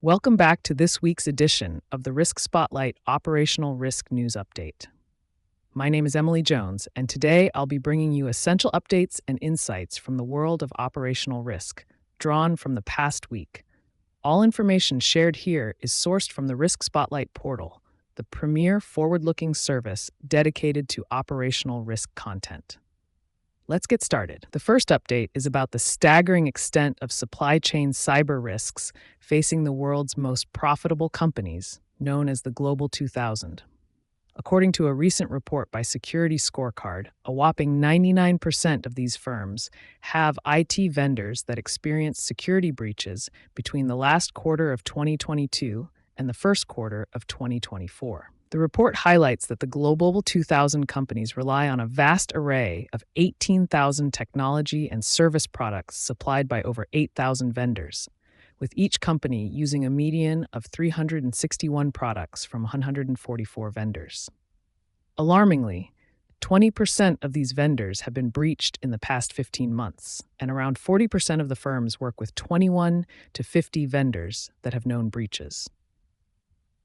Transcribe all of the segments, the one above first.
Welcome back to this week's edition of the Risk Spotlight Operational Risk News Update. My name is Emily Jones, and today I'll be bringing you essential updates and insights from the world of operational risk, drawn from the past week. All information shared here is sourced from the Risk Spotlight portal, the premier forward-looking service dedicated to operational risk content. Let's get started. The first update is about the staggering extent of supply chain cyber risks facing the world's most profitable companies, known as the Global 2000. According to a recent report by Security Scorecard, a whopping 99% of these firms have IT vendors that experienced security breaches between the last quarter of 2022 and the first quarter of 2024. The report highlights that the Global 2000 companies rely on a vast array of 18,000 technology and service products supplied by over 8,000 vendors, with each company using a median of 361 products from 144 vendors. Alarmingly, 20% of these vendors have been breached in the past 15 months, and around 40% of the firms work with 21 to 50 vendors that have known breaches.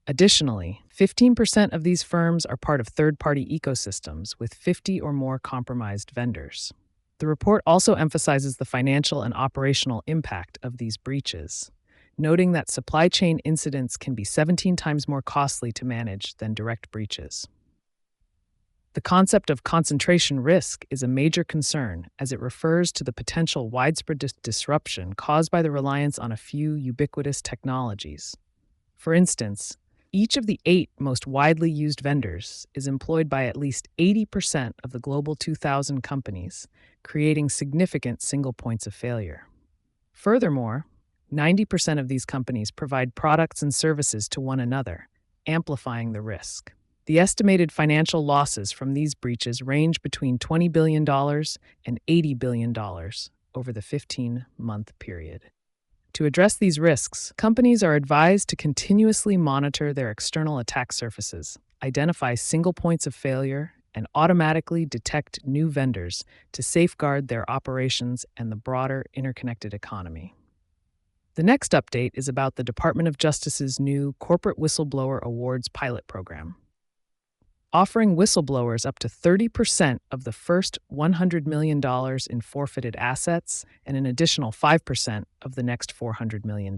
Additionally, 15% of these firms are part of third-party ecosystems with 50 or more compromised vendors. The report also emphasizes the financial and operational impact of these breaches, noting that supply chain incidents can be 17 times more costly to manage than direct breaches. The concept of concentration risk is a major concern as it refers to the potential widespread disruption caused by the reliance on a few ubiquitous technologies. For instance, each of the 8 most widely used vendors is employed by at least 80% of the Global 2000 companies, creating significant single points of failure. Furthermore, 90% of these companies provide products and services to one another, amplifying the risk. The estimated financial losses from these breaches range between $20 billion and $80 billion over the 15-month period. To address these risks, companies are advised to continuously monitor their external attack surfaces, identify single points of failure, and automatically detect new vendors to safeguard their operations and the broader interconnected economy. The next update is about the Department of Justice's new Corporate Whistleblower Awards pilot program, offering whistleblowers up to 30% of the first $100 million in forfeited assets and an additional 5% of the next $400 million.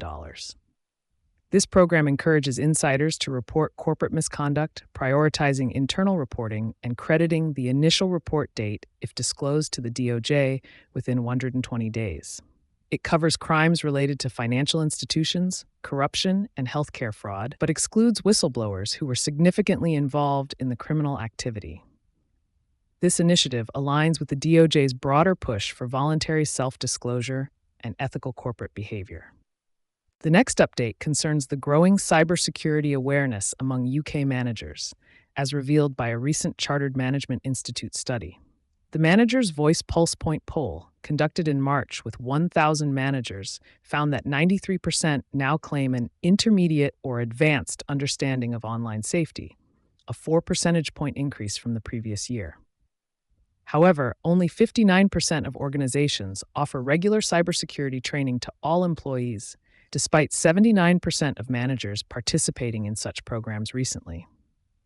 This program encourages insiders to report corporate misconduct, prioritizing internal reporting and crediting the initial report date if disclosed to the DOJ within 120 days. It covers crimes related to financial institutions, corruption, and healthcare fraud, but excludes whistleblowers who were significantly involved in the criminal activity. This initiative aligns with the DOJ's broader push for voluntary self-disclosure and ethical corporate behavior. The next update concerns the growing cybersecurity awareness among UK managers, as revealed by a recent Chartered Management Institute study. The Manager's Voice PulsePoint poll, conducted in March with 1,000 managers, found that 93% now claim an intermediate or advanced understanding of online safety, a 4 percentage point increase from the previous year. However, only 59% of organizations offer regular cybersecurity training to all employees, despite 79% of managers participating in such programs recently.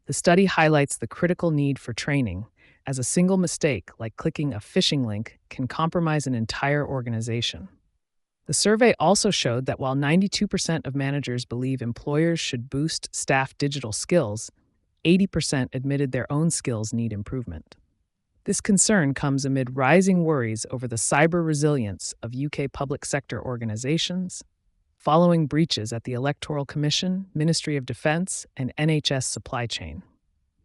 The study highlights the critical need for training, as a single mistake, like clicking a phishing link, can compromise an entire organization. The survey also showed that while 92% of managers believe employers should boost staff digital skills, 80% admitted their own skills need improvement. This concern comes amid rising worries over the cyber resilience of UK public sector organizations, following breaches at the Electoral Commission, Ministry of Defence, and NHS supply chain.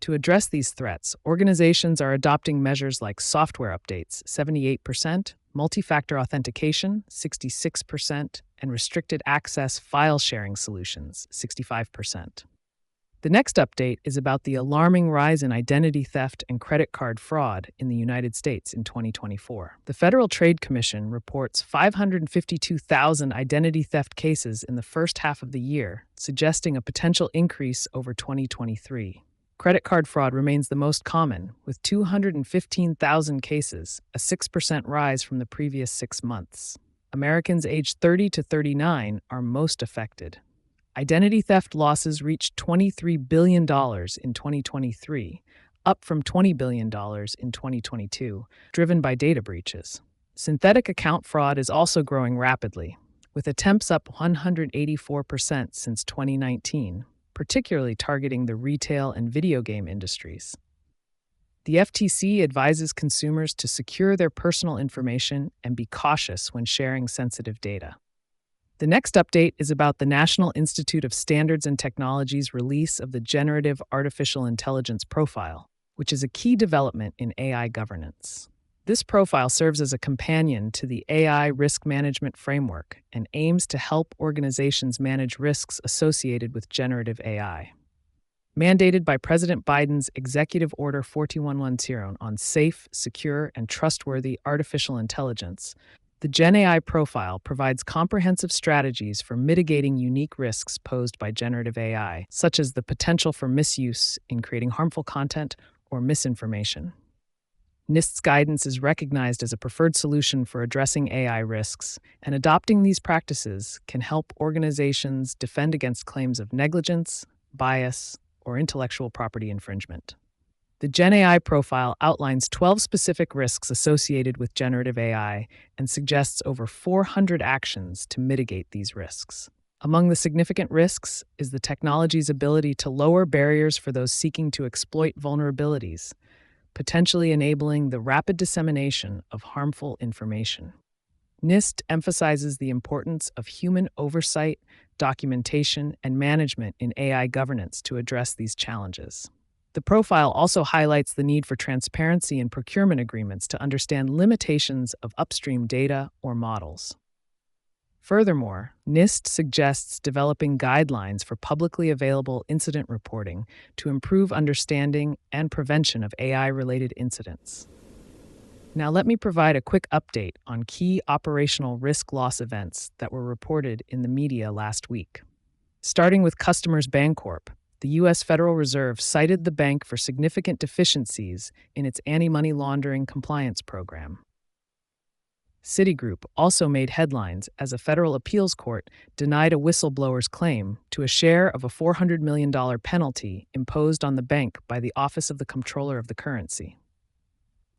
To address these threats, organizations are adopting measures like software updates, 78%, multi-factor authentication, 66%, and restricted access file sharing solutions, 65%. The next update is about the alarming rise in identity theft and credit card fraud in the United States in 2024. The Federal Trade Commission reports 552,000 identity theft cases in the first half of the year, suggesting a potential increase over 2023. Credit card fraud remains the most common, with 215,000 cases, a 6% rise from the previous 6 months. Americans aged 30 to 39 are most affected. Identity theft losses reached $23 billion in 2023, up from $20 billion in 2022, driven by data breaches. Synthetic account fraud is also growing rapidly, with attempts up 184% since 2019, particularly targeting the retail and video game industries. The FTC advises consumers to secure their personal information and be cautious when sharing sensitive data. The next update is about the National Institute of Standards and Technology's release of the Generative Artificial Intelligence Profile, which is a key development in AI governance. This profile serves as a companion to the AI risk management framework and aims to help organizations manage risks associated with generative AI. Mandated by President Biden's Executive Order 4110 on safe, secure, and trustworthy artificial intelligence, the Gen AI profile provides comprehensive strategies for mitigating unique risks posed by generative AI, such as the potential for misuse in creating harmful content or misinformation. NIST's guidance is recognized as a preferred solution for addressing AI risks, and adopting these practices can help organizations defend against claims of negligence, bias, or intellectual property infringement. The Gen AI profile outlines 12 specific risks associated with generative AI and suggests over 400 actions to mitigate these risks. Among the significant risks is the technology's ability to lower barriers for those seeking to exploit vulnerabilities, potentially enabling the rapid dissemination of harmful information. NIST emphasizes the importance of human oversight, documentation, and management in AI governance to address these challenges. The profile also highlights the need for transparency in procurement agreements to understand limitations of upstream data or models. Furthermore, NIST suggests developing guidelines for publicly available incident reporting to improve understanding and prevention of AI-related incidents. Now let me provide a quick update on key operational risk loss events that were reported in the media last week. Starting with Customers Bancorp, the U.S. Federal Reserve cited the bank for significant deficiencies in its anti-money laundering compliance program. Citigroup also made headlines as a federal appeals court denied a whistleblower's claim to a share of a $400 million penalty imposed on the bank by the Office of the Comptroller of the Currency.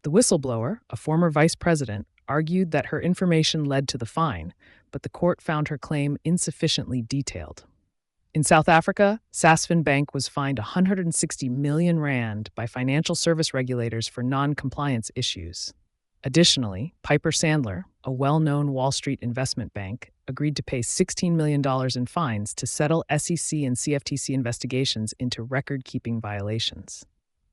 The whistleblower, a former vice president, argued that her information led to the fine, but the court found her claim insufficiently detailed. In South Africa, Sasfin Bank was fined 160 million rand by financial service regulators for non-compliance issues. Additionally, Piper Sandler, a well-known Wall Street investment bank, agreed to pay $16 million in fines to settle SEC and CFTC investigations into record-keeping violations.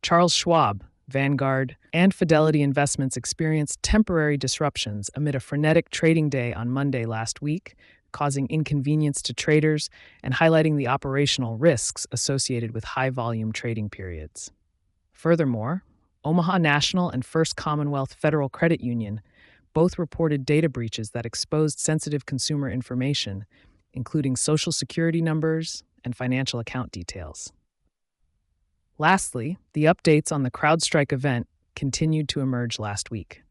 Charles Schwab, Vanguard, and Fidelity Investments experienced temporary disruptions amid a frenetic trading day on Monday last week, causing inconvenience to traders and highlighting the operational risks associated with high-volume trading periods. Furthermore, Omaha National and First Commonwealth Federal Credit Union both reported data breaches that exposed sensitive consumer information, including Social Security numbers and financial account details. Lastly, the updates on the CrowdStrike event continued to emerge last week.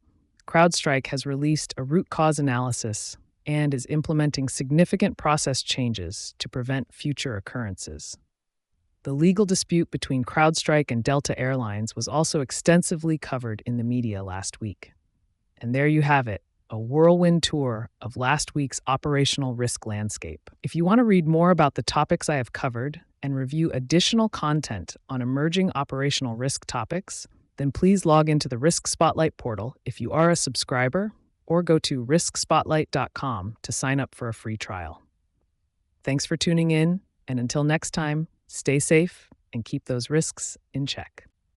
CrowdStrike has released a root cause analysis and is implementing significant process changes to prevent future occurrences. The legal dispute between CrowdStrike and Delta Airlines was also extensively covered in the media last week. And there you have it, a whirlwind tour of last week's operational risk landscape. If you want to read more about the topics I have covered and review additional content on emerging operational risk topics, then please log into the RiskSpotlight portal if you are a subscriber, or go to RiskSpotlight.com to sign up for a free trial. Thanks for tuning in, and until next time, stay safe and keep those risks in check.